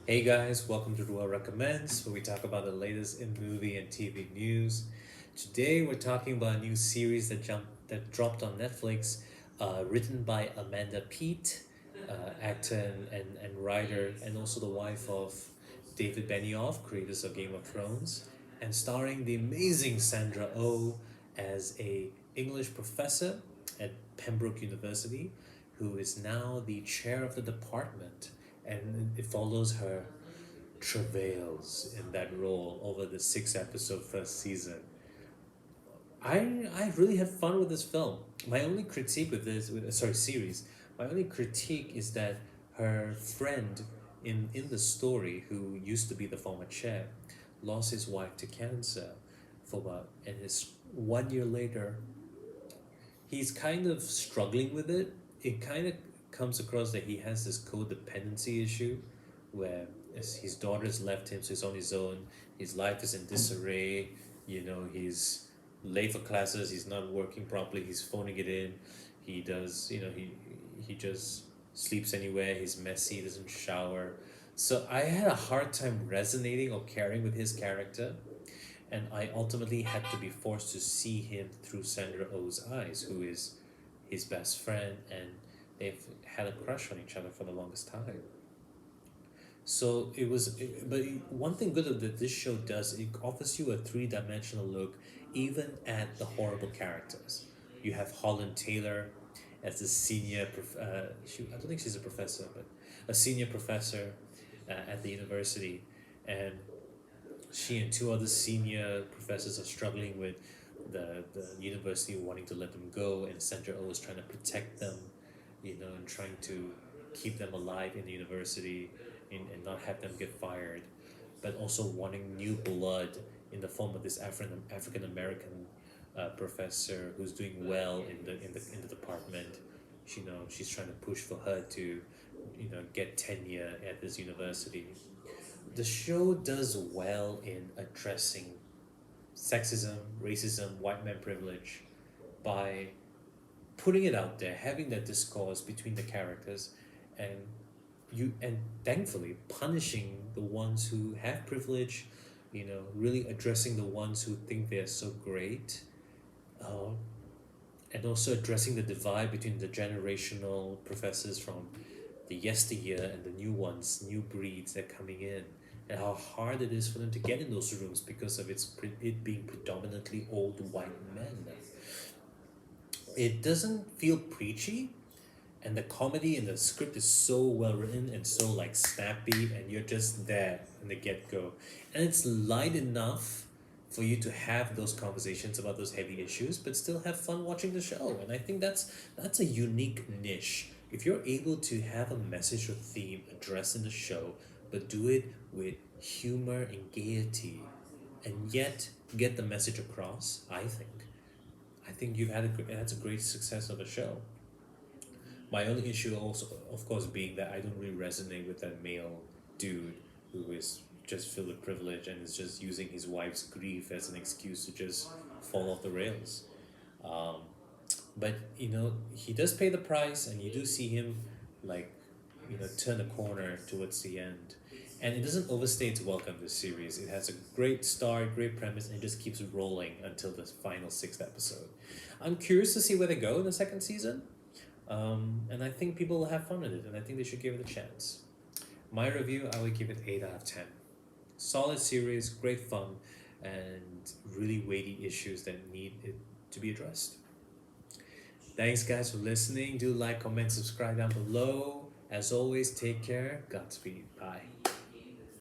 Hey guys, welcome to Reuel Recommends, where we talk about the latest in movie and TV news. Today we're talking about a new series that dropped on Netflix, written by Amanda Peet, actor and writer, and also the wife of David Benioff, creators of Game of Thrones, and starring the amazing Sandra Oh as a English professor at Pembroke University, who is now the chair of the department, and it follows her travails in that role over the 6 episode first season. I really had fun with this film. My only critique with series. My only critique is that her friend in the story, who used to be the former chair, lost his wife to cancer and his 1 year later, he's kind of struggling with it. It kind of comes across that he has this codependency issue where as his daughter's left him, so he's on his own. His life is in disarray. He's late for classes. He's not working properly. He's phoning it in. He does, he just sleeps anywhere. He's messy. Doesn't shower. So I had a hard time resonating or caring with his character, and I ultimately had to be forced to see him through Sandra Oh's eyes, who is his best friend, and they've had a crush on each other for the longest time. So but one thing good that this show does, it offers you a three-dimensional look, even at the horrible characters. You have Holland Taylor as the I don't think she's a professor, but a senior professor at the university, and she and two other senior professors are struggling with the university wanting to let them go, and Sandra Oh is trying to protect them, and trying to keep them alive in the university and not have them get fired, but also wanting new blood in the form of this African American professor who's doing well in the department. She's trying to push for her to get tenure at this university. The show does well in addressing sexism, racism, white man privilege by putting it out there, having that discourse between the characters, and and thankfully punishing the ones who have privilege, really addressing the ones who think they're so great, uh, and also addressing the divide between the generational professors from the yesteryear and the new ones, new breeds that are coming in, and how hard it is for them to get in those rooms because of it being predominantly old white men. It doesn't feel preachy, and the comedy and the script is so well written and so like snappy, and you're just there in the get-go, and it's light enough for you to have those conversations about those heavy issues but still have fun watching the show. And I think that's a unique niche. If you're able to have a message or theme addressed in the show but do it with humor and gaiety, and yet get the message across, I think that's a great success of a show. My only issue also, of course, being that I don't really resonate with that male dude who is just filled with privilege and is just using his wife's grief as an excuse to just fall off the rails. Um, but he does pay the price, and you do see him like turn the corner towards the end. And it doesn't overstay its welcome, this series. It has a great start, great premise, and it just keeps rolling until the final sixth episode. I'm curious to see where they go in the second season. And I think people will have fun with it, and I think they should give it a chance. My review, I would give it 8 out of 10. Solid series, great fun, and really weighty issues that need it to be addressed. Thanks, guys, for listening. Do like, comment, subscribe down below. As always, take care. Godspeed. Bye.